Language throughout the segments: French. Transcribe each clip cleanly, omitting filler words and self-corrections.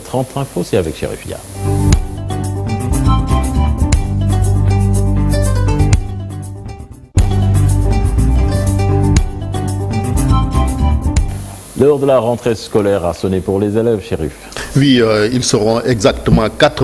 30 infos, c'est avec Chérif Dia. L'heure de la rentrée scolaire a sonné pour les élèves, Chérif. Oui, ils seront exactement 4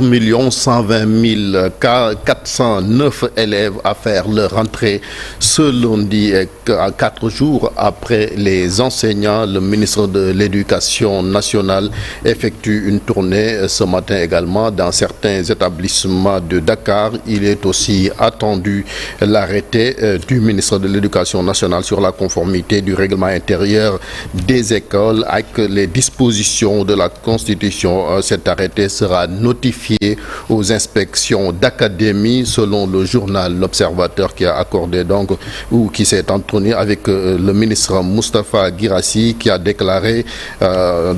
120 409 élèves à faire leur rentrée ce lundi, 4 jours après les enseignants. Le ministre de l'Éducation nationale effectue une tournée ce matin également dans certains établissements de Dakar. Il est aussi attendu l'arrêté du ministre de l'Éducation nationale sur la conformité du règlement intérieur des écoles avec les dispositions de la Constitution. Cet arrêté sera notifié aux inspections d'académie selon le journal L'Observateur qui a accordé donc ou qui s'est entretenu avec le ministre Moustapha Guirassy qui a déclaré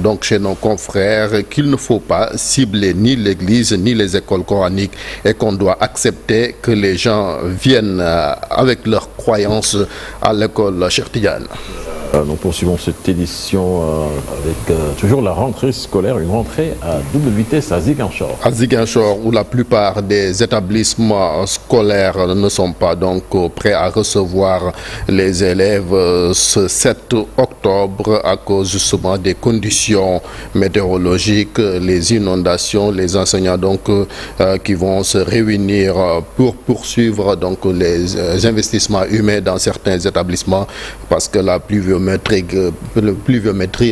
donc chez nos confrères qu'il ne faut pas cibler ni l'église ni les écoles coraniques et qu'on doit accepter que les gens viennent avec leurs croyances à l'école Cheikh Tidiane. Nous poursuivons cette édition avec toujours la rentrée scolaire, une rentrée à double vitesse à Ziguinchor. À Ziguinchor, où la plupart des établissements scolaires ne sont pas donc prêts à recevoir les élèves ce 7 octobre à cause justement des conditions météorologiques, les inondations, les enseignants donc qui vont se réunir pour poursuivre donc les investissements humains dans certains établissements parce que la pluviométrie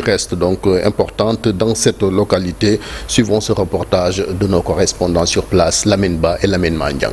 reste donc importante dans cette localité. Suivons ce reportage de nos correspondants sur place, Lamine Ba et Lamine Mandiang.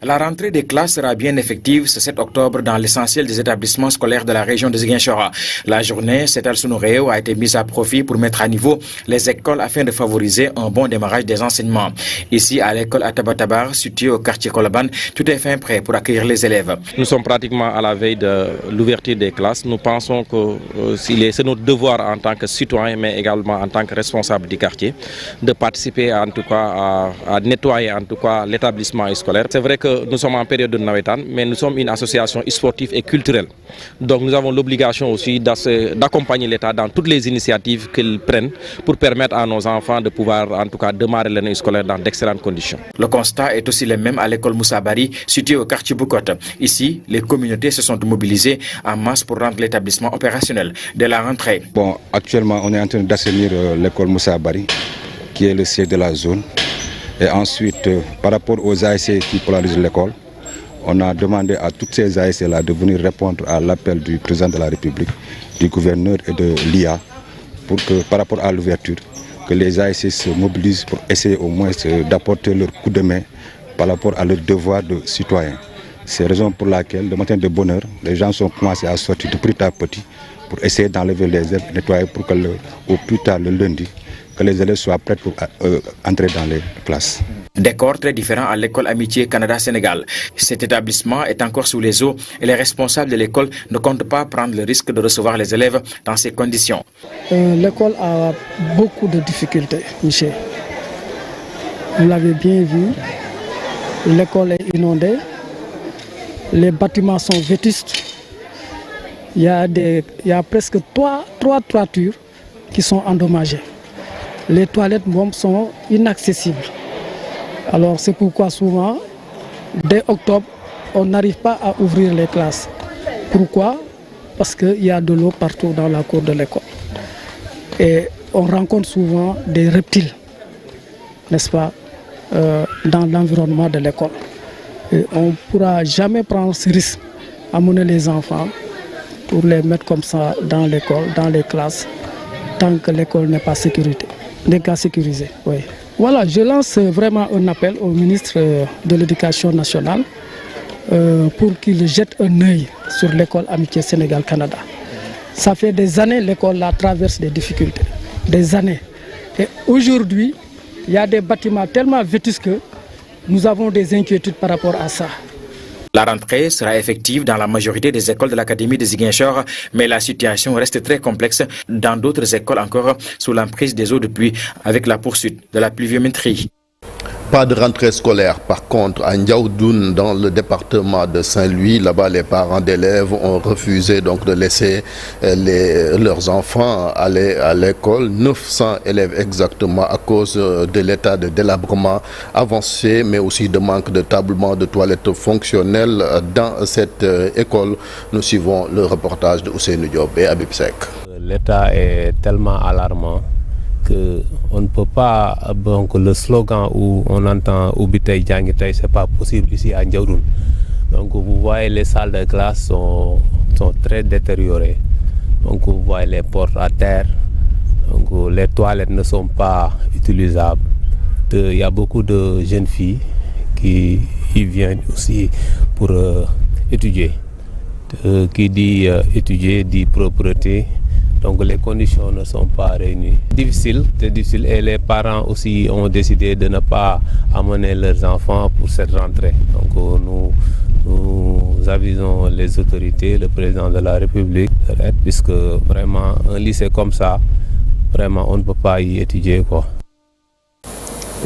La rentrée des classes sera bien effective ce 7 octobre dans l'essentiel des établissements scolaires de la région de Ziguinchor. La journée, Setal Sunureo, a été mise à profit pour mettre à niveau les écoles afin de favoriser un bon démarrage des enseignements. Ici, à l'école Atabatabar, située au quartier Koloban, tout est fin prêt pour accueillir les élèves. Nous sommes pratiquement à la veille de l'ouverture des classes. Nous pensons que c'est notre devoir en tant que citoyen, mais également en tant que responsable du quartier, de participer en tout cas à nettoyer en tout cas l'établissement scolaire. C'est vrai que nous sommes en période de Nawetan, mais nous sommes une association sportive et culturelle. Donc nous avons l'obligation aussi d'accompagner l'État dans toutes les initiatives qu'il prenne pour permettre à nos enfants de pouvoir en tout cas démarrer l'année scolaire dans d'excellentes conditions. Le constat est aussi le même à l'école Moussa Bari, située au quartier Boukotte. Ici, les communautés se sont mobilisées en masse pour rendre l'établissement opérationnel dès la rentrée. Bon, actuellement, on est en train d'assainir l'école Moussa Bari, qui est le siège de la zone. Et ensuite, par rapport aux ASC qui polarisent l'école, on a demandé à toutes ces ASC-là de venir répondre à l'appel du président de la République, du gouverneur et de l'IA, pour que par rapport à l'ouverture, que les ASC se mobilisent pour essayer au moins d'apporter leur coup de main par rapport à leur devoir de citoyen. C'est la raison pour laquelle, le matin de bonne heure, les gens sont commencés à sortir de petit à petit pour essayer d'enlever les herbes, nettoyer pour que au plus tard le lundi, que les élèves soient prêts pour entrer dans les classes. Décor très différent à l'école Amitié Canada-Sénégal. Cet établissement est encore sous les eaux et les responsables de l'école ne comptent pas prendre le risque de recevoir les élèves dans ces conditions. L'école a beaucoup de difficultés, Michel. Vous l'avez bien vu, l'école est inondée, les bâtiments sont vétustes, il y a presque trois toitures qui sont endommagées. Les toilettes sont inaccessibles. Alors c'est pourquoi souvent, dès octobre, on n'arrive pas à ouvrir les classes. Pourquoi? Parce qu'il y a de l'eau partout dans la cour de l'école. Et on rencontre souvent des reptiles, n'est-ce pas, dans l'environnement de l'école. Et on ne pourra jamais prendre ce risque, amener les enfants pour les mettre comme ça dans l'école, dans les classes, tant que l'école n'est pas sécurisée. Oui. Voilà, je lance vraiment un appel au ministre de l'Éducation nationale pour qu'il jette un œil sur l'école Amitié Sénégal-Canada. Ça fait des années que l'école traverse des difficultés, des années. Et aujourd'hui, il y a des bâtiments tellement vétustes que nous avons des inquiétudes par rapport à ça. La rentrée sera effective dans la majorité des écoles de l'Académie de Ziguinchor, mais la situation reste très complexe dans d'autres écoles encore sous l'emprise des eaux de pluie avec la poursuite de la pluviométrie. Pas de rentrée scolaire, par contre, à Ndiaoudoun, dans le département de Saint-Louis. Là-bas, les parents d'élèves ont refusé donc de laisser leurs enfants aller à l'école. 900 élèves exactement à cause de l'état de délabrement avancé, mais aussi de manque de tablement de toilettes fonctionnelles dans cette école. Nous suivons le reportage de Ousseynou Diop et Habib Seck. L'état est tellement alarmant qu'on ne peut pas, donc le slogan où on entend Ubitei Djangitei, c'est pas possible ici à Ndiaoudoun. Donc vous voyez les salles de classe sont très détériorées. Donc vous voyez les portes à terre, donc les toilettes ne sont pas utilisables. Il y a beaucoup de jeunes filles qui viennent aussi pour étudier. Qui dit étudier dit propreté. Donc les conditions ne sont pas réunies. C'est difficile et les parents aussi ont décidé de ne pas amener leurs enfants pour cette rentrée. Donc nous avisons les autorités, le président de la République, puisque vraiment un lycée comme ça, vraiment on ne peut pas y étudier quoi.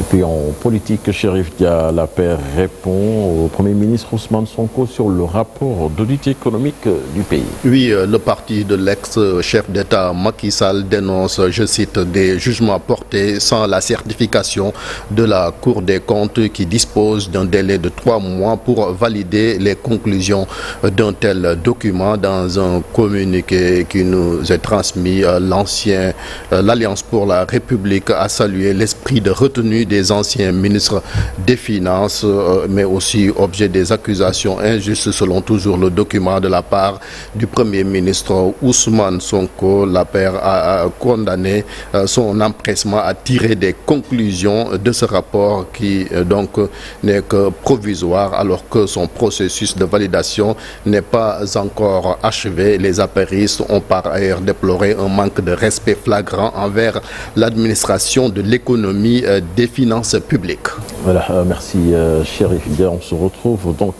Et puis en politique, Chérif Dia, la paix répond au Premier ministre Ousmane Sonko sur le rapport d'audit économique du pays. Oui, le parti de l'ex-chef d'État Macky Sall dénonce, je cite, des jugements portés sans la certification de la Cour des comptes qui dispose d'un délai de 3 mois pour valider les conclusions d'un tel document. Dans un communiqué qui nous est transmis, l'Alliance pour la République a salué l'esprit de retenue des anciens ministres des Finances, mais aussi objet des accusations injustes selon toujours le document de la part du Premier ministre Ousmane Sonko. La paire a condamné son empressement à tirer des conclusions de ce rapport qui donc n'est que provisoire alors que son processus de validation n'est pas encore achevé. Les apéristes ont par ailleurs déploré un manque de respect flagrant envers l'administration de l'économie des finances publiques. Voilà, merci Chérif Dia. On se retrouve donc